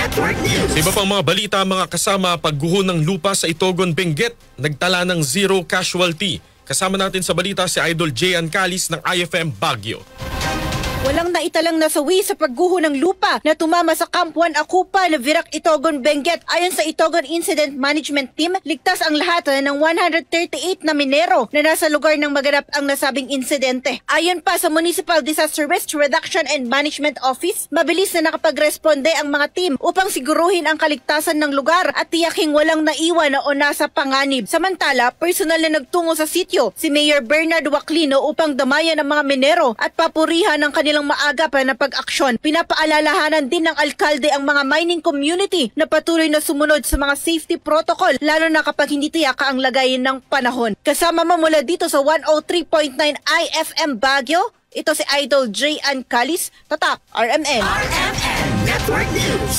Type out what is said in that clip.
Network News. Sa iba pang mga balita, mga kasama, pagguho ng lupa sa Itogon, Benguet, nagtala ng 0 casualty. Kasama natin sa balita si Idol Jan Calis ng IFM Baguio. Walang naitalang nasawi sa pagguho ng lupa na tumama sa Camp 1 Akupa na Virac, Itogon, Benguet. Ayon sa Itogon Incident Management Team, ligtas ang lahat ng 138 na minero na nasa lugar ng maganap ang nasabing insidente. Ayon pa sa Municipal Disaster Risk Reduction and Management Office, mabilis na nakapagresponde ang mga team upang siguruhin ang kaligtasan ng lugar at tiyaking walang naiwan o nasa panganib. Samantala, personal na nagtungo sa sityo si Mayor Bernard Waclino upang damayan ang mga minero at papurihan ang kanilang maagap na pag-aksyon. Pinapaalalahanan din ng alkalde ang mga mining community na patuloy na sumunod sa mga safety protocol, lalo na kapag hindi tiyak ang lagay ng panahon. Kasama mo mula dito sa 103.9 IFM Baguio, ito si Idol Jan Calis, Tatak, RMN. RMN Network News.